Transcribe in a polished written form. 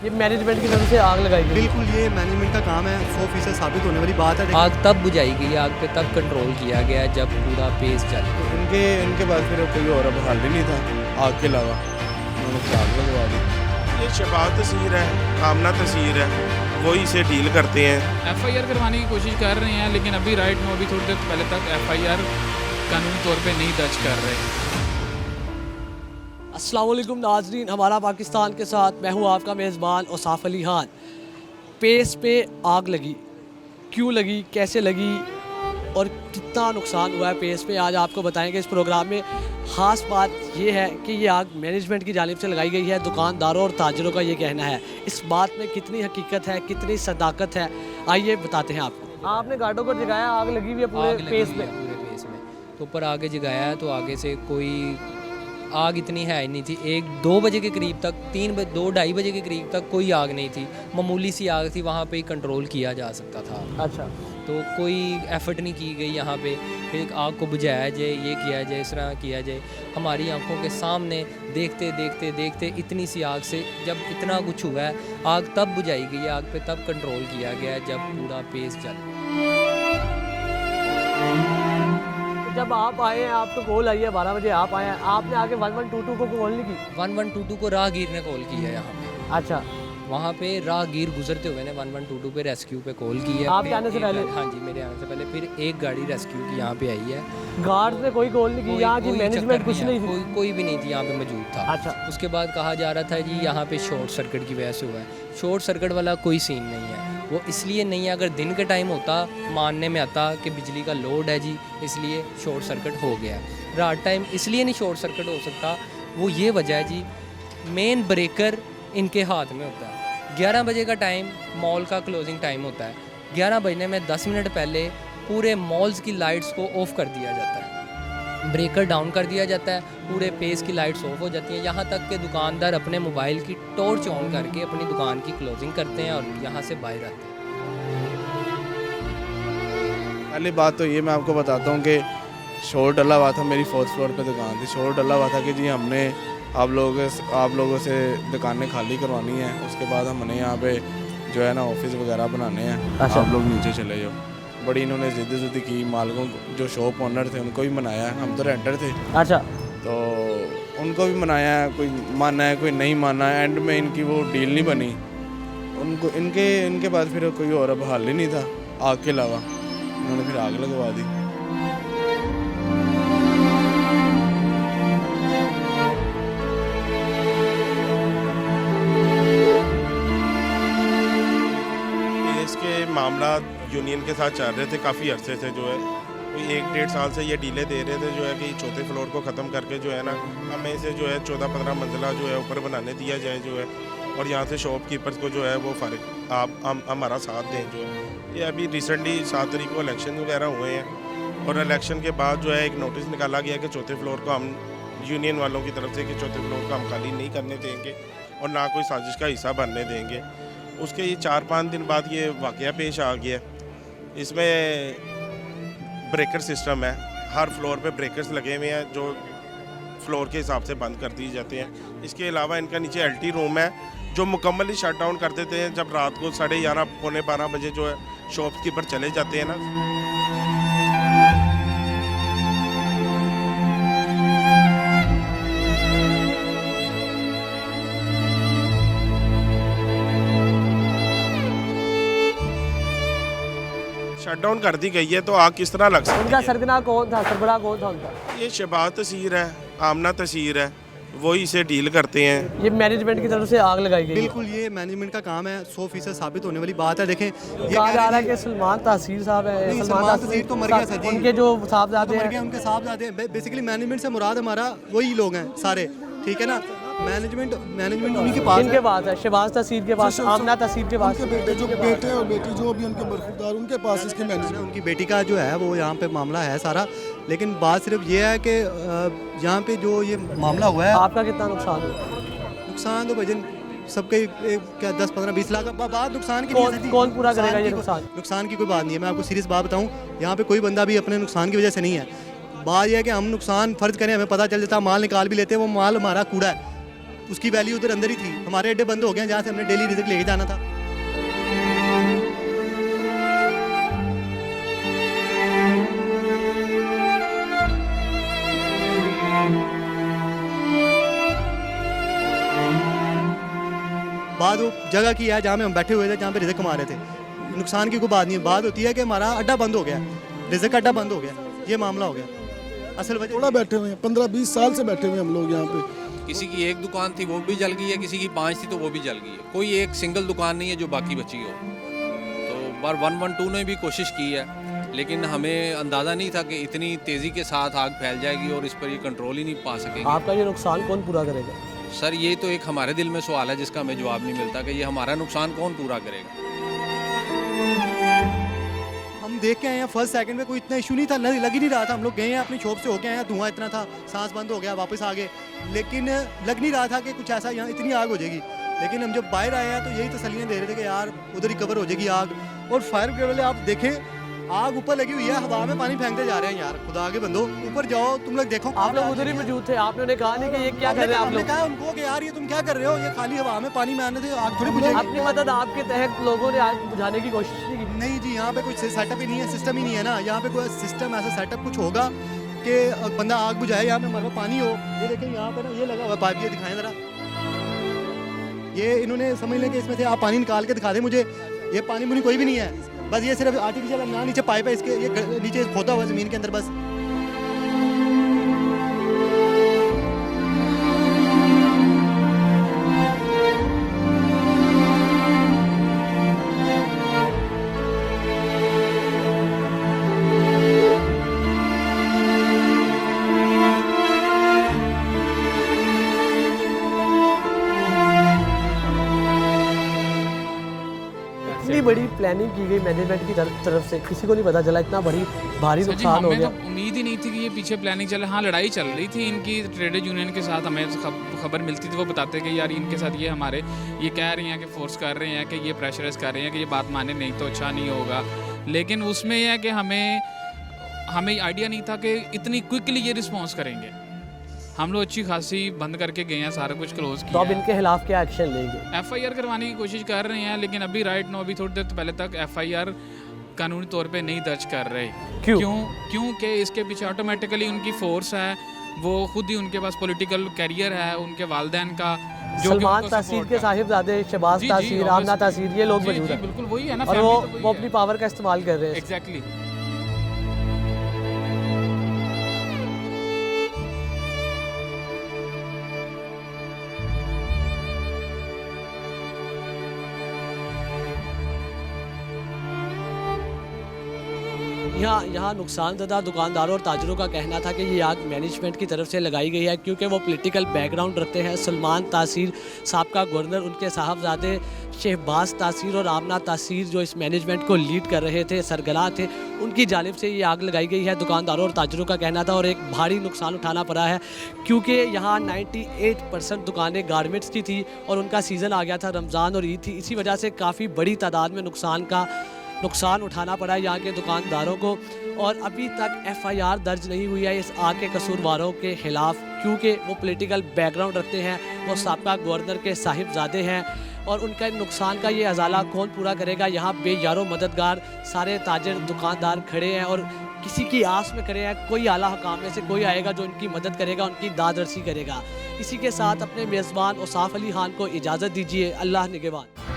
ये मैनेजमेंट की तरफ से आग लगाई गई। बिल्कुल, ये मैनेजमेंट का काम है, 100% साबित होने वाली बात है। आग तब बुझाई गई, आग पे तब कंट्रोल किया गया जब पूरा पेस चल गया। इनके पास फिर कोई और अब हल ही नहीं था आग के अलावा, उन्होंने फिर आग लगवा दी। ये शबाज तस्वीर है, आमना तस्वीर है, वही इसे डील करते हैं। एफआईआर करवाने की कोशिश कर रहे हैं, लेकिन अभी राइट नो अभी थोड़ी देर पहले तक एफआईआर कानूनी तौर पे नहीं दर्ज कर रहे। अस्सलाम वालेकुम नाजरीन, हमारा पाकिस्तान के साथ मैं हूँ आपका मेज़बान औसाफ अली खान। पेस पे आग लगी, क्यों लगी, कैसे लगी और कितना नुकसान हुआ है पेस पे, आज आपको बताएंगे इस प्रोग्राम में। ख़ास बात यह है कि ये आग मैनेजमेंट की जानिब से लगाई गई है, दुकानदारों और ताजरों का ये कहना है। इस बात में कितनी हकीकत है, कितनी सदाकत है, आइए बताते हैं आपको। आपने गार्डों को जगाया, आग लगी हुई है पूरे पेस में। पूरे पेस में तो ऊपर आगे जगाया है, तो आगे से कोई आग इतनी है ही नहीं थी। 1-2 बजे के करीब तक, 2-2:30 बजे के करीब तक कोई आग नहीं थी, मामूली सी आग थी, वहाँ पे ही कंट्रोल किया जा सकता था। अच्छा, तो कोई एफर्ट नहीं की गई यहाँ पे कि आग को बुझाया जाए, ये किया जाए, इस तरह किया जाए। हमारी आंखों के सामने देखते देखते देखते इतनी सी आग से जब इतना कुछ हुआ है, आग तब बुझाई गई है, आग पे तब कंट्रोल किया गया है जब पूरा पेस जल। जब आप आए हैं, आपको कॉल आई है 12 बजे, आप आए हैं, आपने आके 1122 को कॉल नहीं की? 1122 को राहगीर ने कॉल किया है यहाँ पे। अच्छा, वहाँ पे राहगीर गुजरते हुए ने 1122 पे रेस्क्यू पे कॉल की है। आपके आने से पहले? हाँ जी, मेरे आने से पहले फिर एक गाड़ी रेस्क्यू की यहाँ पे आई है। गार्ड ने कोई कॉल नहीं की? यहाँ की मैनेजमेंट कुछ नहीं थी? कोई भी नहीं थी यहाँ पे मौजूद था। अच्छा, उसके बाद कहा जा रहा था जी यहाँ पे शॉर्ट सर्किट की वजह से हुआ है। शॉर्ट सर्किट वाला कोई सीन नहीं है, वो इसलिए नहीं है, अगर दिन के टाइम होता मानने में आता कि बिजली का लोड है जी, इसलिए शॉर्ट सर्किट हो गया है। रात टाइम इसलिए नहीं शॉर्ट सर्किट हो सकता, वो ये वजह है जी, मेन ब्रेकर इनके हाथ में होता है। 11 बजे का टाइम मॉल का क्लोजिंग टाइम होता है, 11 बजने में 10 मिनट पहले पूरे मॉल्स की लाइट्स को ऑफ कर दिया जाता है, ब्रेकर डाउन कर दिया जाता है, पूरे पेस की लाइट्स ऑफ हो जाती हैं। यहाँ तक कि दुकानदार अपने मोबाइल की टॉर्च ऑन करके अपनी दुकान की क्लोजिंग करते हैं और यहाँ से बाहर आते हैं। पहली बात तो ये मैं आपको बताता हूँ कि शोर डला हुआ था, मेरी 4th फ्लोर पे दुकान थी। शोर डला हुआ था कि जी हमने आप लोगों से दुकानें खाली करवानी है, उसके बाद हमने यहाँ पे जो है ना ऑफिस वगैरह बनाने हैं। अच्छा। आप लोग नीचे चले जाओ। बड़ी इन्होंने जिद्दी की, मालिकों जो शॉप ओनर थे उनको भी मनाया है, हम तो रेंटर थे अच्छा, तो उनको भी मनाया है, कोई माना है कोई नहीं माना है। एंड में इनकी वो डील नहीं बनी, उनको इनके पास फिर कोई और अब हल ही नहीं था आग के अलावा, उन्होंने फिर आग लगवा दी। इसके मामला यूनियन के साथ चल रहे थे काफ़ी अरसे से, जो है कोई 1-1.5 साल से ये डीले दे रहे थे, जो है कि 4थे फ्लोर को ख़त्म करके जो है ना हमें इसे जो है 14-15 मंजिला जो है ऊपर बनाने दिया जाए, जो है और यहाँ से शॉपकीपर्स को जो है वो फ़र्क आप हमारा साथ दें। जो है ये अभी रिसेंटली 7 तारीख को इलेक्शन वगैरह हुए हैं और इलेक्शन के बाद जो है एक नोटिस निकाला गया कि 4थे फ्लोर को हम यूनियन वालों की तरफ से कि 4थे फ्लोर को हम खाली नहीं करने देंगे और ना कोई साजिश का हिस्सा बनने देंगे। उसके ये 4-5 दिन बाद ये वाक़या पेश आ गया। इसमें ब्रेकर सिस्टम है, हर फ्लोर पे ब्रेकर्स लगे हुए हैं जो फ्लोर के हिसाब से बंद कर दिए जाते हैं। इसके अलावा इनका नीचे एलटी रूम है जो मुकम्मली शट डाउन कर देते हैं जब रात को 11:30 पौने 12 बजे जो है शॉपकीपर चले जाते हैं ना। शट डाउन कर दी गई है तो आग किस तरह लग सकती उनका है? सरगना कौन था, सरबराह कौन था उनका? ये शबाज तस्वीर है, आमना तस्वीर है, वही इसे डील करते हैं। ये मैनेजमेंट की तरफ से आग लगाई गई है। बिल्कुल, ये मैनेजमेंट का काम है, 100% साबित होने वाली बात है। देखें, ये कहा जा रहा है कि सलमान तासीर साहब है, नहीं, सलमान तासीर तो मर गया सर जी। उनके जो साहबजादे मर गए, हैं, उनके साहबजादे हैं। बेसिकली मैनेजमेंट से मुराद हमारा वही लोग हैं सारे, ठीक है ना। मैनेजमेंट उन्हीं के पास इनके पास है, शहबाज तासीर के पास, आमना तासीर के पास, उनके बेटे और बेटी जो भी उनके बरखुरदार, उनके पास इसके मैनेजमेंट। उनकी बेटी का जो है वो यहाँ पे मामला है सारा। लेकिन बात सिर्फ ये है कि यहाँ पे जो ये मामला हुआ है, आपका कितना नुकसान हुआ? नुकसान तो भजन सबके क्या 10-15-20 लाख बात नुकसान की नहीं है सर जी। कौन पूरा करेगा ये नुकसान? नुकसान की कोई बात नहीं है, मैं आपको सीरियस बात बताऊँ, यहाँ पे कोई बंदा भी अपने नुकसान की वजह से नहीं है। बात यह है कि हम नुकसान फ़र्ज करें, हमें पता चल जाता, माल निकाल भी लेते हैं, वो माल हमारा कूड़ा है, उसकी वैल्यू उधर अंदर ही थी। हमारे अड्डे बंद हो गए हैं जहाँ से हमने डेली रिज़्क लेके जाना था। बात वो जगह की है जहाँ में हम बैठे हुए थे, जहाँ पे रिज़्क कमा रहे थे। नुकसान की कोई बात नहीं है, बात होती है कि हमारा अड्डा बंद हो गया, रिज़्क का अड्डा बंद हो गया, ये मामला हो गया। असल वजह थोड़ा बैठे हुए हैं, 15-20 साल से बैठे हुए हैं हम लोग यहाँ पे। किसी की एक दुकान थी वो भी जल गई है, किसी की 5 थी तो वो भी जल गई है। कोई एक सिंगल दुकान नहीं है जो बाकी बची हो। तो बार 112 ने भी कोशिश की है, लेकिन हमें अंदाज़ा नहीं था कि इतनी तेज़ी के साथ आग फैल जाएगी और इस पर ये कंट्रोल ही नहीं पा सकेगी। आपका ये नुकसान कौन पूरा करेगा? सर ये तो एक हमारे दिल में सवाल है जिसका हमें जवाब नहीं मिलता कि ये हमारा नुकसान कौन पूरा करेगा। हम देख के आए हैं फर्स्ट सेकंड में कोई इतना इशू नहीं था, लग ही नहीं रहा था। हम लोग गए हैं अपनी शॉप से होके आए हैं, धुआं इतना था, सांस बंद हो गया, वापस आ गए, लेकिन लग नहीं रहा था कि कुछ ऐसा यहाँ इतनी आग हो जाएगी। लेकिन हम जब बाहर आए हैं तो यही तसल्लियाँ दे रहे थे कि यार उधर ही कवर हो जाएगी आग। और फायर ब्रिगेड वाले आप देखें, आग ऊपर लगी हुई है, हवा में पानी फेंकते जा रहे हैं। यार खुदा के बंदो, ऊपर जाओ, तुम लोग देखो। आप लोग उधर ही मौजूद थे, आपने उन्हें कहा नहीं कि ये क्या कर रहे हैं आप हमने लोग? कहा उनको कि यार ये तुम क्या कर रहे हो, ये खाली हवा में पानी में आने से आग थोड़ी बुझेगी। अपनी मदद आपके तहत लोगों ने आग बुझाने की कोशिश नहीं की? नहीं जी, यहाँ पे कुछ सेटअप ही नहीं है, सिस्टम ही नहीं है ना। यहाँ पे कोई सिस्टम ऐसा सेटअप कुछ होगा कि बंदा आग बुझाए, यहाँ पे हमारे पास पानी हो। ये देखें यहाँ पे ना ये लगा हुआ पाइप, ये दिखाएं ज़रा। ये इन्होंने समझ लें कि इसमें से आप पानी निकाल के दिखा दें मुझे। ये पानी मुनी कोई भी नहीं है, बस ये सिर्फ आर्टिफिशियल ना नीचे पाइप है इसके, ये नीचे खोदा हुआ ज़मीन के अंदर बस। इतनी बड़ी प्लानिंग की गई मैनेजमेंट की तरफ से, किसी को नहीं पता चला इतना भारी सर जी, नुकसान हो हमें गया। तो उम्मीद ही नहीं थी कि ये पीछे प्लानिंग चले। हाँ, लड़ाई चल रही थी इनकी ट्रेड यूनियन के साथ, हमें खबर मिलती थी, वो बताते कि यार इनके साथ ये हमारे ये कह रही हैं कि फोर्स कर रहे हैं, कि ये प्रेशराइज कर रहे हैं कि ये बात माने नहीं तो अच्छा नहीं होगा। लेकिन उसमें यह है कि हमें आइडिया नहीं था कि इतनी क्विकली ये रिस्पॉन्स करेंगे। हम लोग अच्छी खासी बंद करके गए हैं, सारा कुछ क्लोज तो किया अब इनके खिलाफ क्या एक्शन लेंगे? FIR करवाने की कोशिश कर रहे हैं, लेकिन अभी राइट नो अभी थोड़ी देर पहले तक FIR कानूनी तौर पे नहीं दर्ज कर रहे। क्योंकि इसके पीछे ऑटोमेटिकली उनकी फोर्स है, वो खुद ही उनके पास पॉलिटिकल कैरियर है, उनके वालदैन का जो सलमान तासीर के साहिबजादे शहबाज तासीर, आमना तासीर, ये लोग मौजूद हैं। बिल्कुल वही है ना, और family तो वो वही अपनी है। पावर का इस्तेमाल कर रहे हैं। एग्जैक्टली। यहाँ नुकसानज़दा दुकानदारों और ताजरों का कहना था कि ये आग मैनेजमेंट की तरफ से लगाई गई है, क्योंकि वो पॉलिटिकल बैकग्राउंड रखते हैं। सलमान तासीर साबका गवर्नर, उनके साहबजादे शहबाज तासीर और आमना तासीर जो इस मैनेजमेंट को लीड कर रहे थे, सरगना थे, उनकी जानिब से ये आग लगाई गई है, दुकानदारों और ताजरों का कहना था। और एक भारी नुकसान उठाना पड़ा है, क्योंकि यहाँ 98% दुकानें गारमेंट्स की थी और उनका सीज़न आ गया था, रमज़ान और ईद थी। इसी वजह से काफ़ी बड़ी तादाद में नुकसान उठाना पड़ा है यहाँ के दुकानदारों को। और अभी तक FIR दर्ज नहीं हुई है इस आग के कसूरवारों के ख़िलाफ़, क्योंकि वो पॉलिटिकल बैकग्राउंड रखते हैं, वो साबका गवर्नर के साहिबजादे हैं और उनका नुकसान का ये अजाला कौन पूरा करेगा। यहाँ बेयारो मददगार सारे ताजर दुकानदार खड़े हैं और किसी की आस में खड़े हैं, कोई आला हकाम में से कोई आएगा जो उनकी मदद करेगा, उनकी दादरसी करेगा। इसी के साथ अपने मेज़बान औसाफ अली खान को इजाज़त दीजिए। अल्लाह निगहबान।